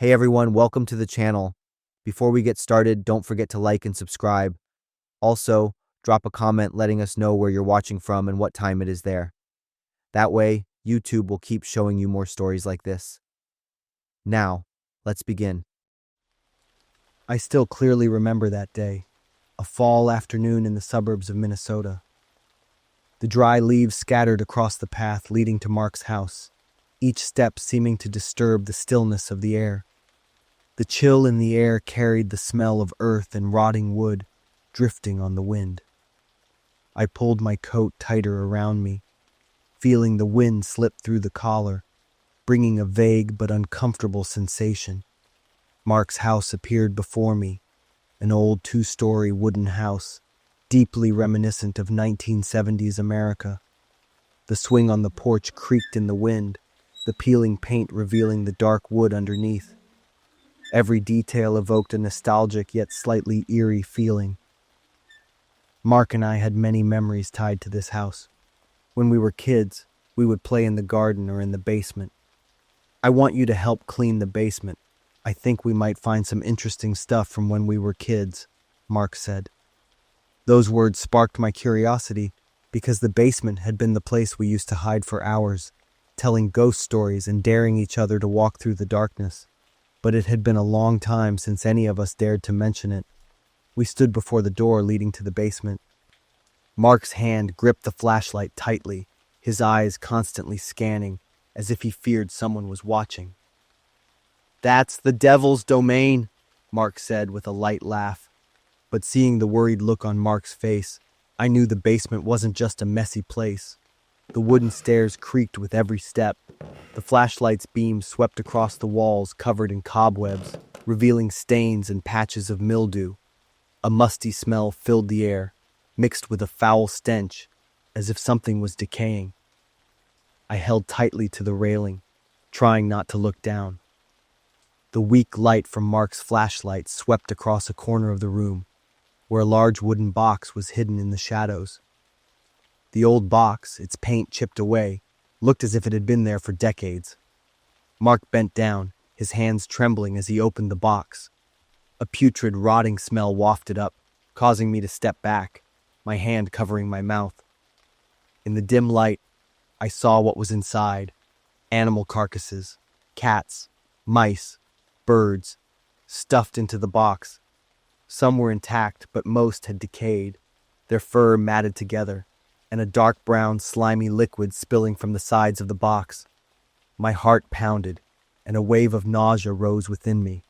Hey everyone, welcome to the channel. Before we get started, don't forget to like and subscribe. Also, drop a comment letting us know where you're watching from and what time it is there. That way, YouTube will keep showing you more stories like this. Now, let's begin. I still clearly remember that day, a fall afternoon in the suburbs of Minnesota. The dry leaves scattered across the path leading to Mark's house, each step seeming to disturb the stillness of the air. The chill in the air carried the smell of earth and rotting wood, drifting on the wind. I pulled my coat tighter around me, feeling the wind slip through the collar, bringing a vague but uncomfortable sensation. Mark's house appeared before me, an old two-story wooden house, deeply reminiscent of 1970s America. The swing on the porch creaked in the wind, the peeling paint revealing the dark wood underneath. Every detail evoked a nostalgic yet slightly eerie feeling. Mark and I had many memories tied to this house. When we were kids, we would play in the garden or in the basement. I want you to help clean the basement. I think we might find some interesting stuff from when we were kids, Mark said. Those words sparked my curiosity because the basement had been the place we used to hide for hours, telling ghost stories and daring each other to walk through the darkness. But it had been a long time since any of us dared to mention it. We stood before the door leading to the basement. Mark's hand gripped the flashlight tightly, his eyes constantly scanning, as if he feared someone was watching. "That's the devil's domain," Mark said with a light laugh. But seeing the worried look on Mark's face, I knew the basement wasn't just a messy place. The wooden stairs creaked with every step. The flashlight's beam swept across the walls covered in cobwebs, revealing stains and patches of mildew. A musty smell filled the air, mixed with a foul stench, as if something was decaying. I held tightly to the railing, trying not to look down. The weak light from Mark's flashlight swept across a corner of the room, where a large wooden box was hidden in the shadows. The old box, its paint chipped away, looked as if it had been there for decades. Mark bent down, his hands trembling as he opened the box. A putrid, rotting smell wafted up, causing me to step back, my hand covering my mouth. In the dim light, I saw what was inside: animal carcasses, cats, mice, birds, stuffed into the box. Some were intact, but most had decayed, their fur matted together, and a dark brown, slimy liquid spilling from the sides of the box. My heart pounded, and a wave of nausea rose within me.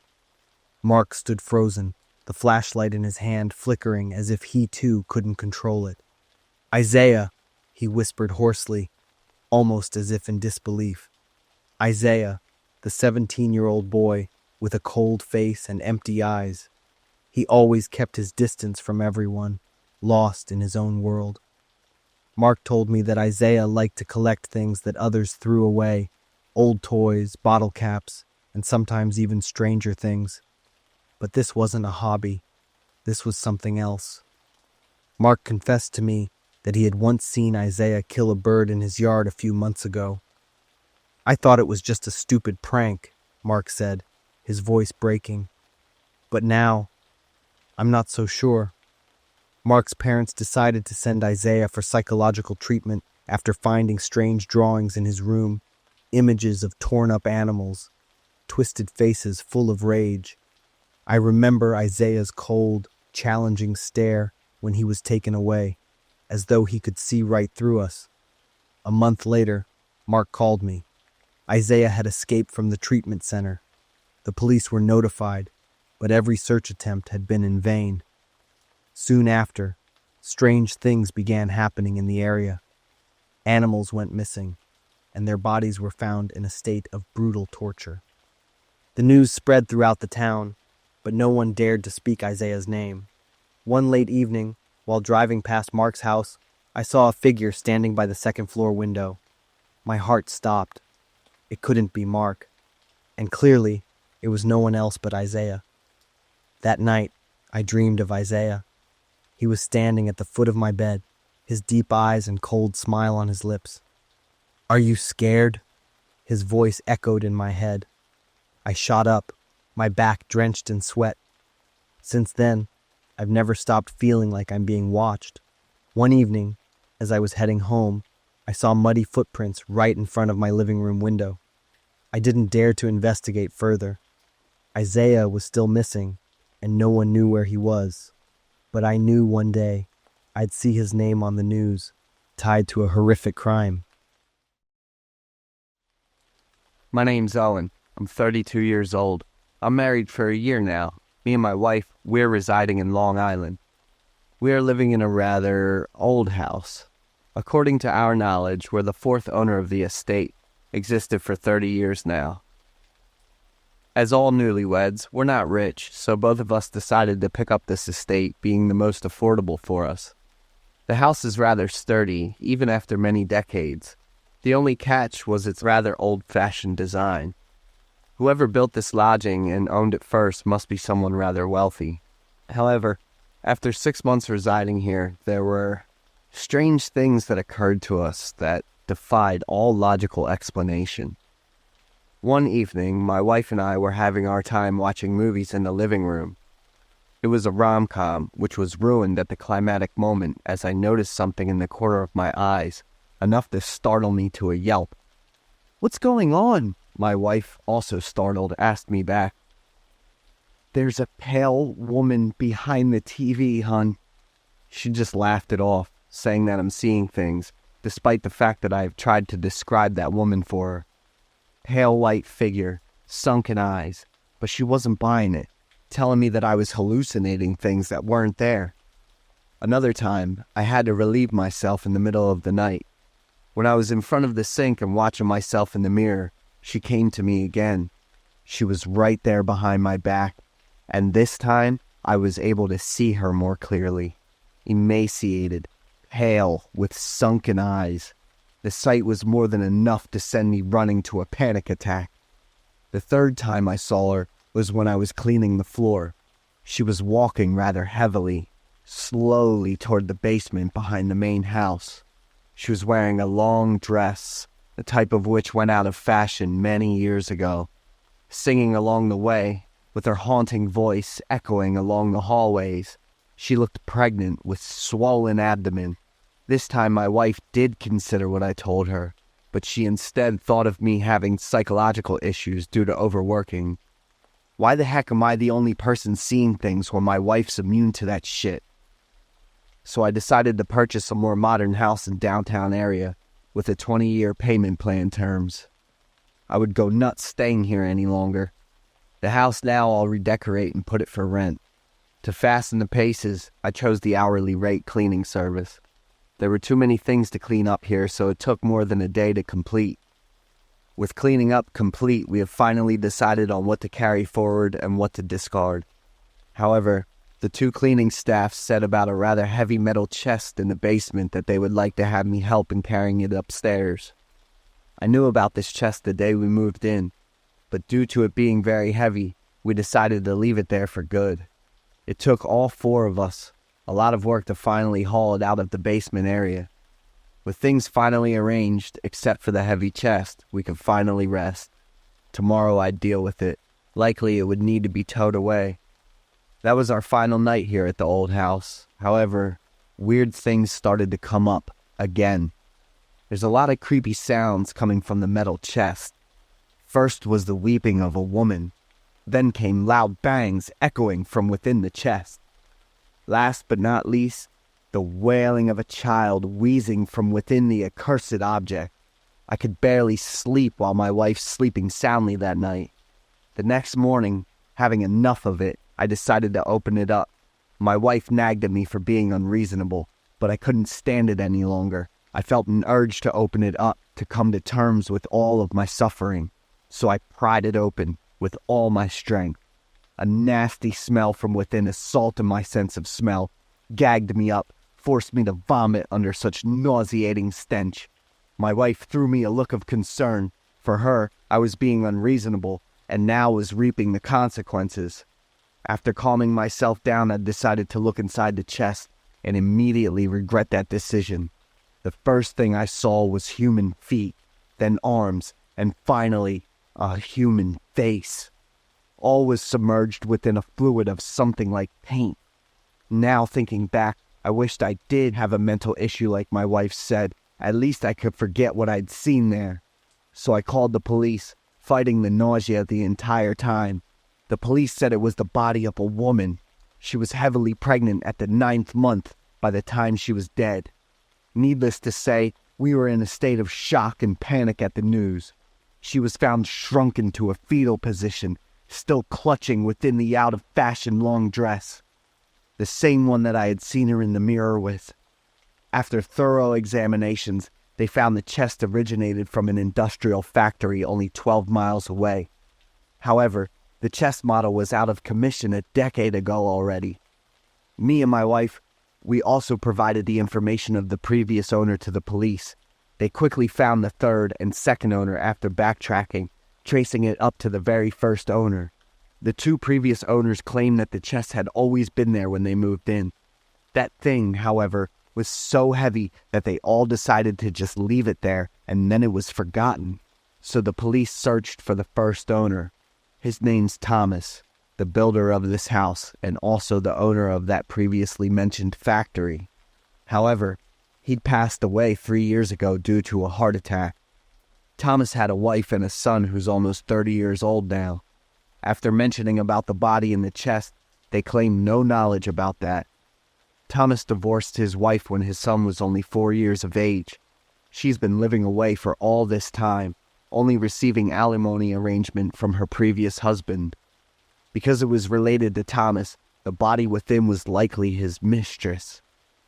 Mark stood frozen, the flashlight in his hand flickering as if he too couldn't control it. "Isaiah," he whispered hoarsely, almost as if in disbelief. Isaiah, the 17-year-old boy, with a cold face and empty eyes. He always kept his distance from everyone, lost in his own world. Mark told me that Isaiah liked to collect things that others threw away, old toys, bottle caps, and sometimes even stranger things. But this wasn't a hobby. This was something else. Mark confessed to me that he had once seen Isaiah kill a bird in his yard a few months ago. "I thought it was just a stupid prank," Mark said, his voice breaking. "But now, I'm not so sure." Mark's parents decided to send Isaiah for psychological treatment after finding strange drawings in his room, images of torn-up animals, twisted faces full of rage. I remember Isaiah's cold, challenging stare when he was taken away, as though he could see right through us. A month later, Mark called me. Isaiah had escaped from the treatment center. The police were notified, but every search attempt had been in vain. Soon after, strange things began happening in the area. Animals went missing, and their bodies were found in a state of brutal torture. The news spread throughout the town, but no one dared to speak Isaiah's name. One late evening, while driving past Mark's house, I saw a figure standing by the second-floor window. My heart stopped. It couldn't be Mark, and clearly, it was no one else but Isaiah. That night, I dreamed of Isaiah. He was standing at the foot of my bed, his deep eyes and cold smile on his lips. "Are you scared?" His voice echoed in my head. I shot up, my back drenched in sweat. Since then, I've never stopped feeling like I'm being watched. One evening, as I was heading home, I saw muddy footprints right in front of my living room window. I didn't dare to investigate further. Isaiah was still missing, and no one knew where he was. But I knew one day I'd see his name on the news, tied to a horrific crime. My name's Owen. I'm 32 years old. I'm married for a year now. Me and my wife, we're residing in Long Island. We are living in a rather old house. According to our knowledge, we're the fourth owner of the estate. Existed for 30 years now. As all newlyweds, we're not rich, so both of us decided to pick up this estate, being the most affordable for us. The house is rather sturdy, even after many decades. The only catch was its rather old-fashioned design. Whoever built this lodging and owned it first must be someone rather wealthy. However, after 6 months residing here, there were strange things that occurred to us that defied all logical explanation. One evening, my wife and I were having our time watching movies in the living room. It was a rom-com, which was ruined at the climatic moment as I noticed something in the corner of my eyes, enough to startle me to a yelp. "What's going on?" My wife, also startled, asked me back. "There's a pale woman behind the TV, hon." She just laughed it off, saying that I'm seeing things, despite the fact that I have tried to describe that woman for her. Pale white figure, sunken eyes, but she wasn't buying it, telling me that I was hallucinating things that weren't there. Another time, I had to relieve myself in the middle of the night. When I was in front of the sink and watching myself in the mirror, she came to me again. She was right there behind my back, and this time I was able to see her more clearly. Emaciated, pale, with sunken eyes. The sight was more than enough to send me running to a panic attack. The third time I saw her was when I was cleaning the floor. She was walking rather heavily, slowly toward the basement behind the main house. She was wearing a long dress, the type of which went out of fashion many years ago, singing along the way, with her haunting voice echoing along the hallways. She looked pregnant with swollen abdomen. This time my wife did consider what I told her, but she instead thought of me having psychological issues due to overworking. Why the heck am I the only person seeing things when my wife's immune to that shit? So I decided to purchase a more modern house in downtown area with a 20-year payment plan terms. I would go nuts staying here any longer. The house now I'll redecorate and put it for rent. To fasten the paces, I chose the hourly rate cleaning service. There were too many things to clean up here, so it took more than a day to complete. With cleaning up complete, we have finally decided on what to carry forward and what to discard. However, the two cleaning staffs said about a rather heavy metal chest in the basement that they would like to have me help in carrying it upstairs. I knew about this chest the day we moved in, but due to it being very heavy, we decided to leave it there for good. It took all four of us a lot of work to finally haul it out of the basement area. With things finally arranged, except for the heavy chest, we could finally rest. Tomorrow I'd deal with it. Likely it would need to be towed away. That was our final night here at the old house. However, weird things started to come up again. There's a lot of creepy sounds coming from the metal chest. First was the weeping of a woman. Then came loud bangs echoing from within the chest. Last but not least, the wailing of a child wheezing from within the accursed object. I could barely sleep while my wife's sleeping soundly that night. The next morning, having enough of it, I decided to open it up. My wife nagged at me for being unreasonable, but I couldn't stand it any longer. I felt an urge to open it up, to come to terms with all of my suffering. So I pried it open with all my strength. A nasty smell from within assaulted my sense of smell, gagged me up, forced me to vomit under such nauseating stench. My wife threw me a look of concern. For her, I was being unreasonable, and now was reaping the consequences. After calming myself down, I decided to look inside the chest, and immediately regret that decision. The first thing I saw was human feet, then arms, and finally, a human face. All was submerged within a fluid of something like paint. Now thinking back, I wished I did have a mental issue like my wife said. At least I could forget what I'd seen there. So I called the police, fighting the nausea the entire time. The police said it was the body of a woman. She was heavily pregnant at the 9th month by the time she was dead. Needless to say, we were in a state of shock and panic at the news. She was found shrunken to a fetal position, still clutching within the out-of-fashion long dress. The same one that I had seen her in the mirror with. After thorough examinations, they found the chest originated from an industrial factory only 12 miles away. However, the chest model was out of commission a decade ago already. Me and my wife, we also provided the information of the previous owner to the police. They quickly found the third and second owner after backtracking, tracing it up to the very first owner. The two previous owners claimed that the chest had always been there when they moved in. That thing, however, was so heavy that they all decided to just leave it there, and then it was forgotten. So the police searched for the first owner. His name's Thomas, the builder of this house, and also the owner of that previously mentioned factory. However, he'd passed away 3 years ago due to a heart attack. Thomas had a wife and a son who's almost 30 years old now. After mentioning about the body in the chest, they claimed no knowledge about that. Thomas divorced his wife when his son was only 4 years of age. She's been living away for all this time, only receiving alimony arrangement from her previous husband. Because it was related to Thomas, the body within was likely his mistress.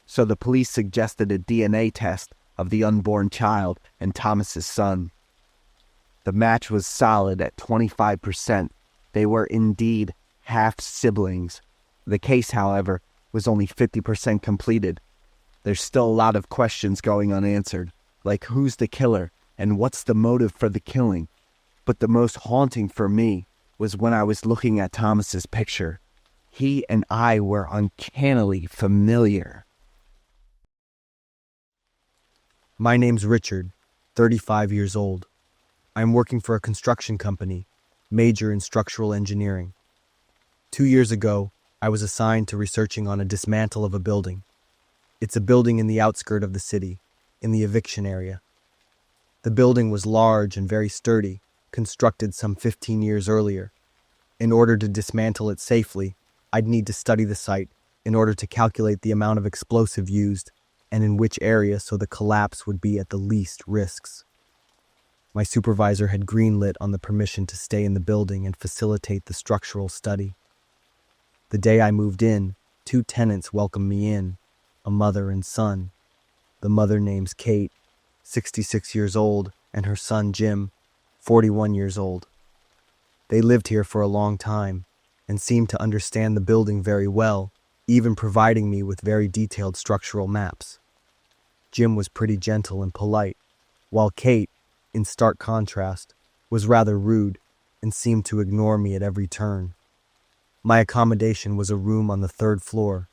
So the police suggested a DNA test of the unborn child and Thomas's son. The match was solid at 25%. They were indeed half-siblings. The case, however, was only 50% completed. There's still a lot of questions going unanswered, like who's the killer and what's the motive for the killing. But the most haunting for me was when I was looking at Thomas's picture. He and I were uncannily familiar. My name's Richard, 35 years old. I'm working for a construction company, major in structural engineering. 2 years ago, I was assigned to researching on a dismantle of a building. It's a building in the outskirt of the city, in the eviction area. The building was large and very sturdy, constructed some 15 years earlier. In order to dismantle it safely, I'd need to study the site in order to calculate the amount of explosive used and in which area so the collapse would be at the least risks. My supervisor had greenlit on the permission to stay in the building and facilitate the structural study. The day I moved in, 2 tenants welcomed me in, a mother and son. The mother name's Kate, 66 years old, and her son Jim, 41 years old. They lived here for a long time and seemed to understand the building very well, even providing me with very detailed structural maps. Jim was pretty gentle and polite, while Kate, in stark contrast, was rather rude and seemed to ignore me at every turn. My accommodation was a room on the 3rd floor.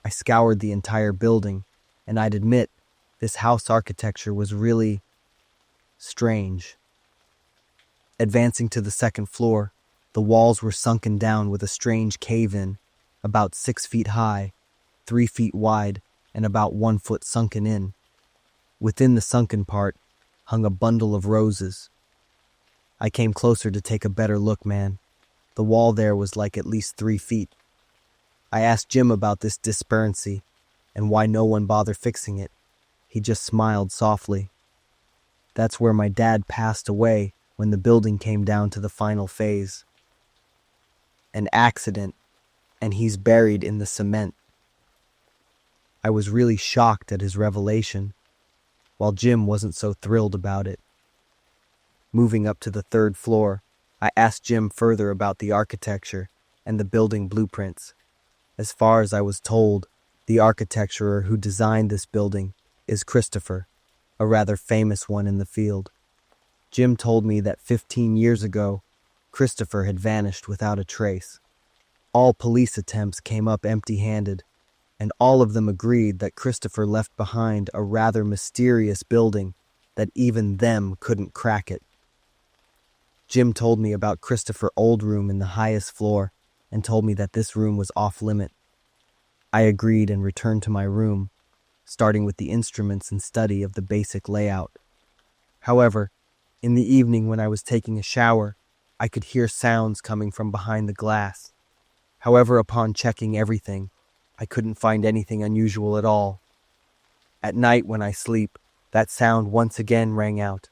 I scoured the entire building, and I'd admit this house architecture was really strange. Advancing to the 2nd floor, the walls were sunken down with a strange cave-in, about 6 feet high, 3 feet wide, and about 1 foot sunken in. Within the sunken part hung a bundle of roses. I came closer to take a better look, man. The wall there was like at least 3 feet. I asked Jim about this disparity and why no one bothered fixing it. He just smiled softly. That's where my dad passed away when the building came down to the final phase. An accident, and he's buried in the cement. I was really shocked at his revelation, while Jim wasn't so thrilled about it. Moving up to the 3rd floor, I asked Jim further about the architecture and the building blueprints. As far as I was told, the architecturer who designed this building is Christopher, a rather famous one in the field. Jim told me that 15 years ago, Christopher had vanished without a trace. All police attempts came up empty-handed, and all of them agreed that Christopher left behind a rather mysterious building that even them couldn't crack it. Jim told me about Christopher's old room in the highest floor and told me that this room was off limit. I agreed and returned to my room, starting with the instruments and study of the basic layout. However, in the evening when I was taking a shower, I could hear sounds coming from behind the glass. However, upon checking everything, I couldn't find anything unusual at all. At night when I sleep, that sound once again rang out.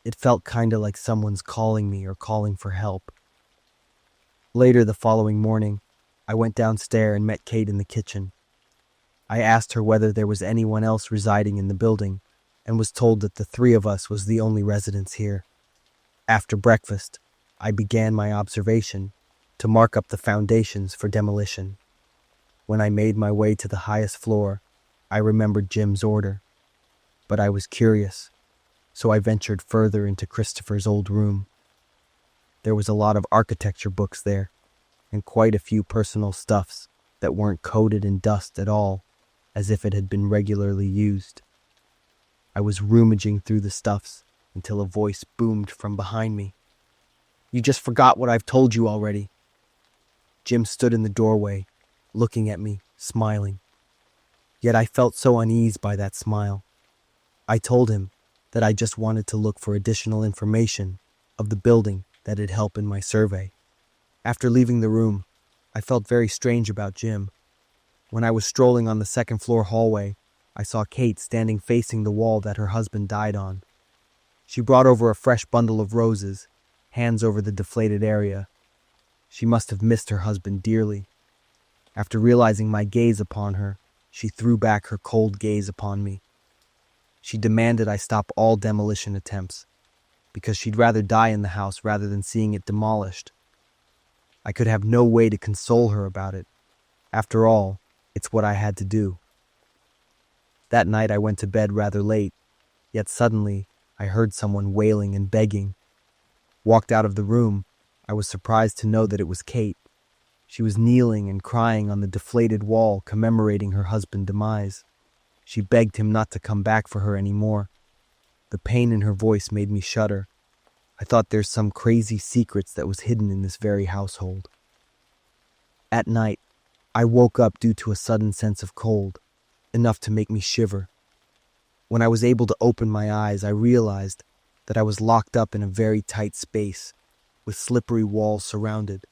It felt kinda like someone's calling me or calling for help. Later the following morning, I went downstairs and met Kate in the kitchen. I asked her whether there was anyone else residing in the building and was told that the three of us was the only residents here. After breakfast, I began my observation to mark up the foundations for demolition. When I made my way to the highest floor, I remembered Jim's order, but I was curious, so I ventured further into Christopher's old room. There was a lot of architecture books there, and quite a few personal stuffs that weren't coated in dust at all, as if it had been regularly used. I was rummaging through the stuffs until a voice boomed from behind me. "You just forgot what I've told you already." Jim stood in the doorway, looking at me, smiling. Yet I felt so uneasy by that smile. I told him that I just wanted to look for additional information of the building that'd help in my survey. After leaving the room, I felt very strange about Jim. When I was strolling on the second floor hallway, I saw Kate standing facing the wall that her husband died on. She brought over a fresh bundle of roses, hands over the deflated area. She must have missed her husband dearly. After realizing my gaze upon her, she threw back her cold gaze upon me. She demanded I stop all demolition attempts, because she'd rather die in the house rather than seeing it demolished. I could have no way to console her about it. After all, it's what I had to do. That night I went to bed rather late, yet suddenly I heard someone wailing and begging. Walked out of the room, I was surprised to know that it was Kate. She was kneeling and crying on the deflated wall commemorating her husband's demise. She begged him not to come back for her anymore. The pain in her voice made me shudder. I thought there's some crazy secrets that was hidden in this very household. At night, I woke up due to a sudden sense of cold, enough to make me shiver. When I was able to open my eyes, I realized that I was locked up in a very tight space, with slippery walls surrounded.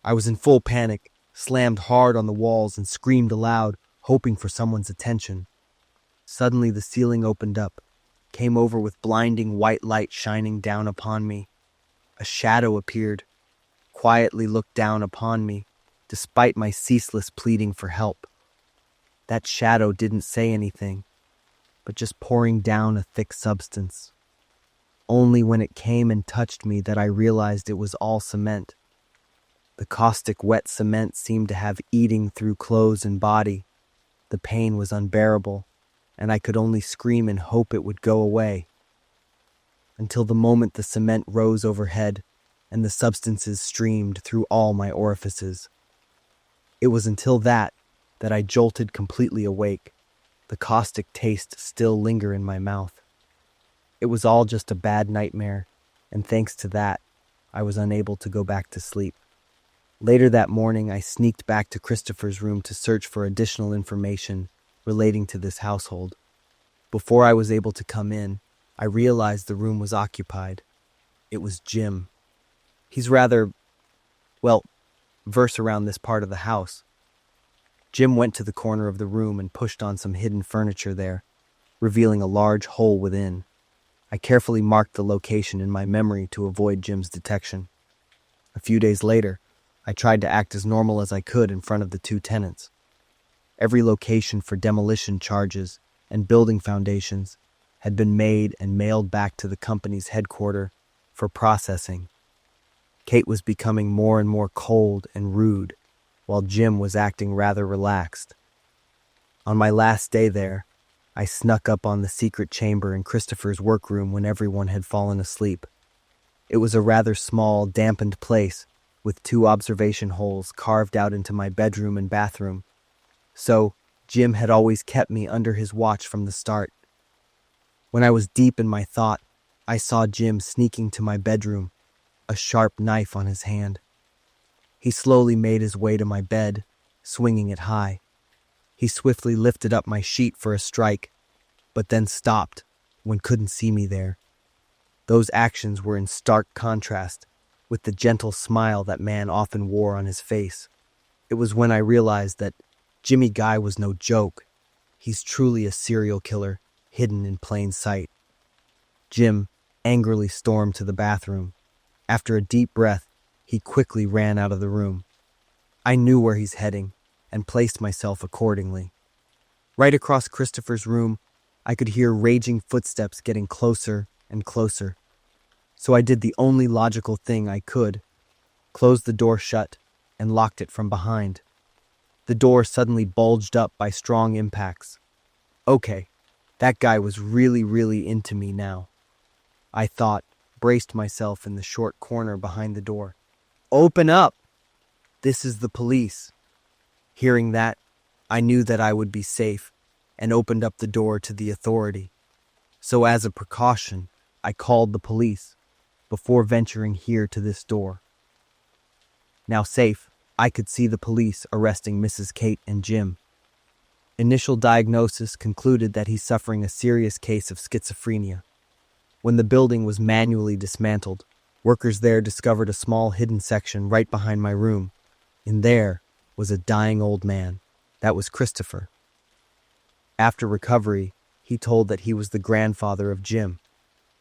I was in full panic, slammed hard on the walls and screamed aloud, hoping for someone's attention. Suddenly the ceiling opened up, came over with blinding white light shining down upon me. A shadow appeared, quietly looked down upon me, despite my ceaseless pleading for help. That shadow didn't say anything, but just pouring down a thick substance. Only when it came and touched me that I realized it was all cement. The caustic wet cement seemed to have eating through clothes and body. The pain was unbearable, and I could only scream and hope it would go away. Until the moment the cement rose overhead and the substances streamed through all my orifices. It was until that I jolted completely awake, the caustic taste still linger in my mouth. It was all just a bad nightmare, and thanks to that, I was unable to go back to sleep. Later that morning, I sneaked back to Christopher's room to search for additional information relating to this household. Before I was able to come in, I realized the room was occupied. It was Jim. He's rather, versed around this part of the house. Jim went to the corner of the room and pushed on some hidden furniture there, revealing a large hole within. I carefully marked the location in my memory to avoid Jim's detection. A few days later, I tried to act as normal as I could in front of the two tenants. Every location for demolition charges and building foundations had been made and mailed back to the company's headquarters for processing. Kate was becoming more and more cold and rude, while Jim was acting rather relaxed. On my last day there, I snuck up on the secret chamber in Christopher's workroom when everyone had fallen asleep. It was a rather small, dampened place with 2 observation holes carved out into my bedroom and bathroom. So, Jim had always kept me under his watch from the start. When I was deep in my thought, I saw Jim sneaking to my bedroom a sharp knife on his hand. He slowly made his way to my bed, swinging it high. He swiftly lifted up my sheet for a strike, but then stopped when couldn't see me there. Those actions were in stark contrast with the gentle smile that man often wore on his face. It was when I realized that Jimmy Guy was no joke. He's truly a serial killer, hidden in plain sight. Jim angrily stormed to the bathroom. After a deep breath, he quickly ran out of the room. I knew where he's heading and placed myself accordingly. Right across Christopher's room, I could hear raging footsteps getting closer and closer. So I did the only logical thing I could, closed the door shut and locked it from behind. The door suddenly bulged up by strong impacts. Okay, that guy was really into me now. I thought, braced myself in the short corner behind the door. Open up! This is the police. Hearing that, I knew that I would be safe and opened up the door to the authority. So as a precaution, I called the police before venturing here to this door. Now safe, I could see the police arresting Mrs. Kate and Jim. Initial diagnosis concluded that he's suffering a serious case of schizophrenia. When the building was manually dismantled, workers there discovered a small hidden section right behind my room. In there was a dying old man. That was Christopher. After recovery, he told that he was the grandfather of Jim.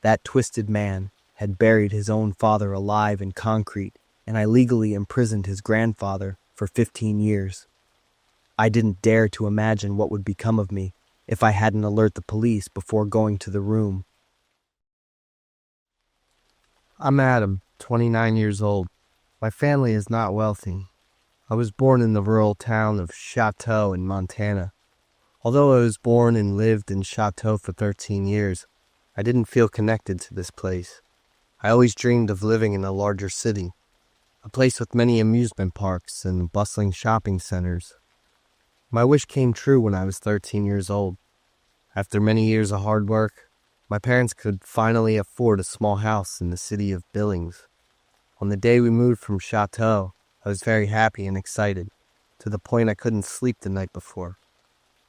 That twisted man had buried his own father alive in concrete, and I legally imprisoned his grandfather for 15 years. I didn't dare to imagine what would become of me if I hadn't alerted the police before going to the room. I'm Adam, 29 years old. My family is not wealthy. I was born in the rural town of Chateau in Montana. Although I was born and lived in Chateau for 13 years, I didn't feel connected to this place. I always dreamed of living in a larger city, a place with many amusement parks and bustling shopping centers. My wish came true when I was 13 years old. After many years of hard work, my parents could finally afford a small house in the city of Billings. On the day we moved from Chateau, I was very happy and excited, to the point I couldn't sleep the night before.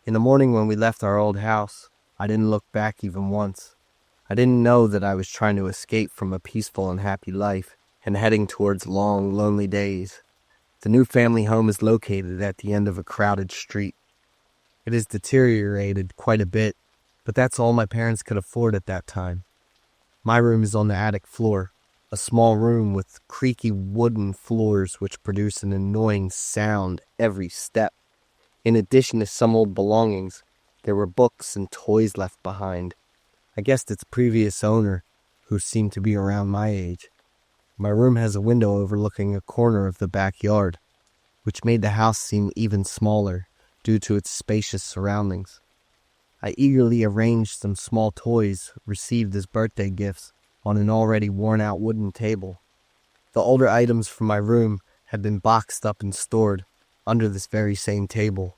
In the morning when we left our old house, I didn't look back even once. I didn't know that I was trying to escape from a peaceful and happy life and heading towards long, lonely days. The new family home is located at the end of a crowded street. It has deteriorated quite a bit, but that's all my parents could afford at that time. My room is on the attic floor, a small room with creaky wooden floors which produce an annoying sound every step. In addition to some old belongings, there were books and toys left behind. I guessed its previous owner, who seemed to be around my age. My room has a window overlooking a corner of the backyard, which made the house seem even smaller due to its spacious surroundings. I eagerly arranged some small toys received as birthday gifts on an already worn-out wooden table. The older items from my room had been boxed up and stored under this very same table.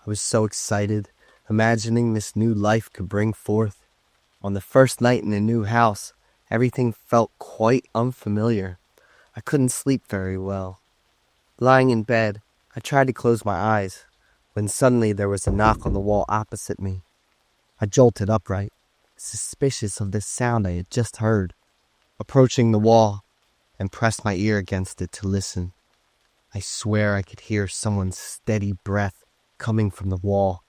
I was so excited, imagining this new life could bring forth. On the first night in the new house, everything felt quite unfamiliar. I couldn't sleep very well. Lying in bed, I tried to close my eyes, when suddenly there was a knock on the wall opposite me. I jolted upright, suspicious of this sound I had just heard. Approaching the wall, and pressed my ear against it to listen. I swear I could hear someone's steady breath coming from the wall.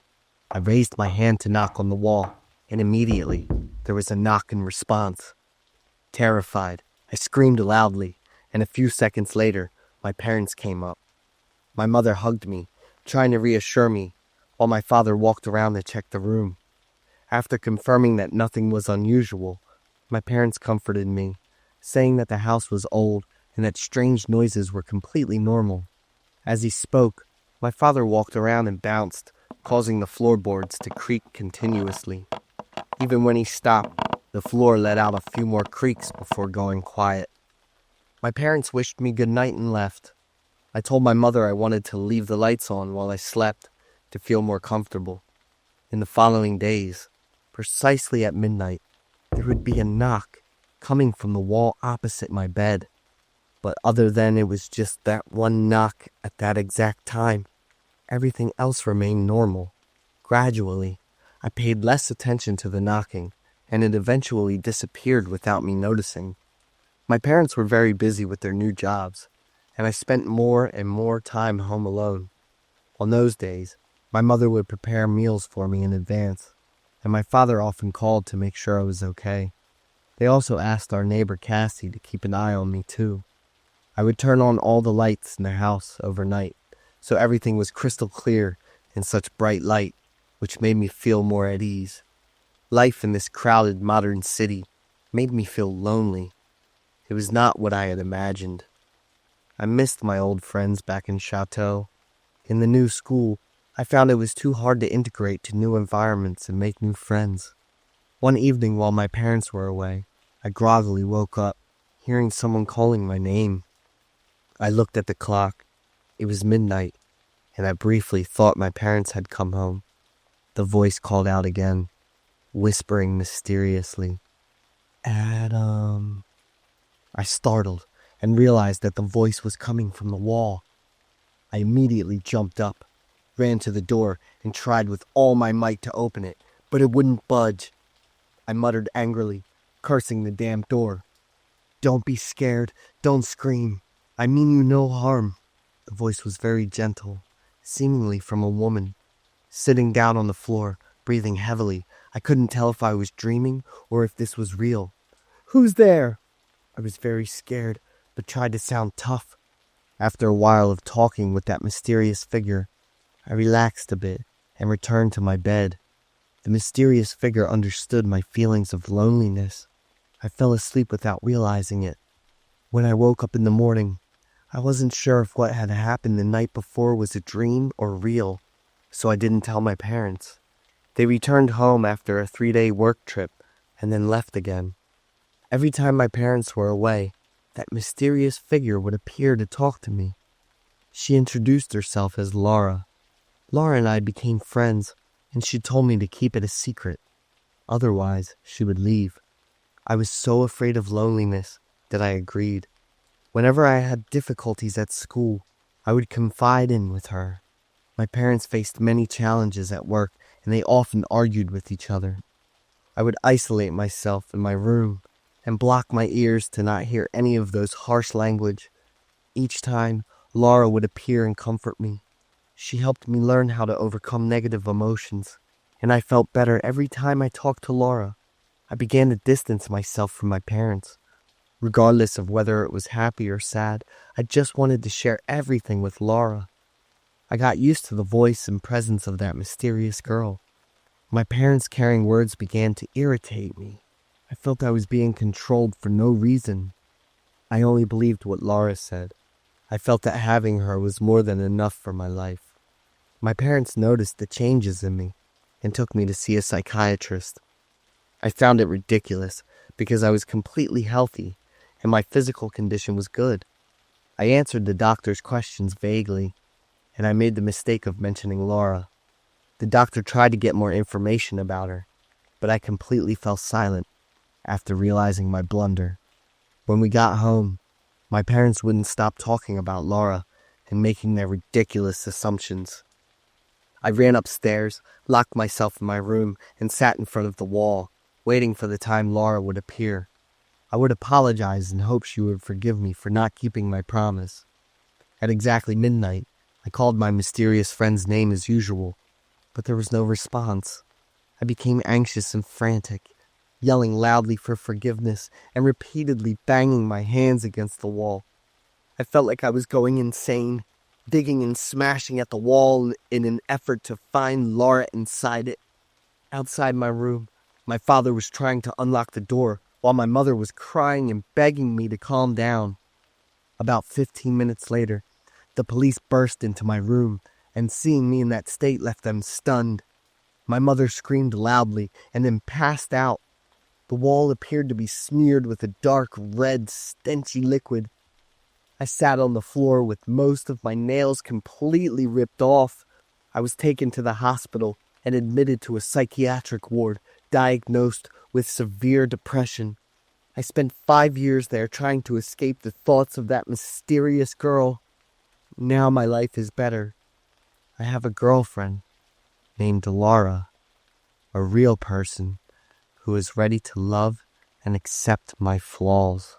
I raised my hand to knock on the wall, and immediately there was a knock in response. Terrified, I screamed loudly, and a few seconds later, my parents came up. My mother hugged me, trying to reassure me, while my father walked around to check the room. After confirming that nothing was unusual, my parents comforted me, saying that the house was old and that strange noises were completely normal. As he spoke, my father walked around and bounced, causing the floorboards to creak continuously. Even when he stopped, the floor let out a few more creaks before going quiet. My parents wished me good night and left. I told my mother I wanted to leave the lights on while I slept to feel more comfortable. In the following days, precisely at midnight, there would be a knock coming from the wall opposite my bed. But other than it was just that one knock at that exact time, everything else remained normal. Gradually, I paid less attention to the knocking, and it eventually disappeared without me noticing. My parents were very busy with their new jobs, and I spent more and more time home alone. On those days, my mother would prepare meals for me in advance, and my father often called to make sure I was okay. They also asked our neighbor Cassie to keep an eye on me too. I would turn on all the lights in the house overnight, so everything was crystal clear in such bright light, which made me feel more at ease. Life in this crowded modern city made me feel lonely. It was not what I had imagined. I missed my old friends back in Chateau. In the new school, I found it was too hard to integrate to new environments and make new friends. One evening while my parents were away, I groggily woke up, hearing someone calling my name. I looked at the clock. It was midnight, and I briefly thought my parents had come home. The voice called out again, whispering mysteriously, "Adam." I startled and realized that the voice was coming from the wall. I immediately jumped up, ran to the door, and tried with all my might to open it, but it wouldn't budge. I muttered angrily, cursing the damn door. "Don't be scared. Don't scream. I mean you no harm." The voice was very gentle, seemingly from a woman. Sitting down on the floor, breathing heavily, I couldn't tell if I was dreaming or if this was real. "Who's there?" I was very scared, but tried to sound tough. After a while of talking with that mysterious figure, I relaxed a bit and returned to my bed. The mysterious figure understood my feelings of loneliness. I fell asleep without realizing it. When I woke up in the morning, I wasn't sure if what had happened the night before was a dream or real, so I didn't tell my parents. They returned home after a 3-day work trip and then left again. Every time my parents were away, that mysterious figure would appear to talk to me. She introduced herself as Laura. Laura and I became friends, and she told me to keep it a secret. Otherwise, she would leave. I was so afraid of loneliness that I agreed. Whenever I had difficulties at school, I would confide in with her. My parents faced many challenges at work, and they often argued with each other. I would isolate myself in my room and block my ears to not hear any of those harsh language. Each time, Laura would appear and comfort me. She helped me learn how to overcome negative emotions, and I felt better every time I talked to Laura. I began to distance myself from my parents. Regardless of whether it was happy or sad, I just wanted to share everything with Laura. I got used to the voice and presence of that mysterious girl. My parents' caring words began to irritate me. I felt I was being controlled for no reason. I only believed what Laura said. I felt that having her was more than enough for my life. My parents noticed the changes in me and took me to see a psychiatrist. I found it ridiculous because I was completely healthy and my physical condition was good. I answered the doctor's questions vaguely, and I made the mistake of mentioning Laura. The doctor tried to get more information about her, but I completely fell silent after realizing my blunder. When we got home, my parents wouldn't stop talking about Laura and making their ridiculous assumptions. I ran upstairs, locked myself in my room, and sat in front of the wall, waiting for the time Laura would appear. I would apologize and hope she would forgive me for not keeping my promise. At exactly midnight, I called my mysterious friend's name as usual, but there was no response. I became anxious and frantic, yelling loudly for forgiveness and repeatedly banging my hands against the wall. I felt like I was going insane, digging and smashing at the wall in an effort to find Laura inside it. Outside my room, my father was trying to unlock the door while my mother was crying and begging me to calm down. About 15 minutes later, the police burst into my room, and seeing me in that state left them stunned. My mother screamed loudly and then passed out. The wall appeared to be smeared with a dark red, stenchy liquid. I sat on the floor with most of my nails completely ripped off. I was taken to the hospital and admitted to a psychiatric ward, diagnosed with severe depression. I spent 5 years there trying to escape the thoughts of that mysterious girl. Now my life is better. I have a girlfriend named Laura, a real person who is ready to love and accept my flaws.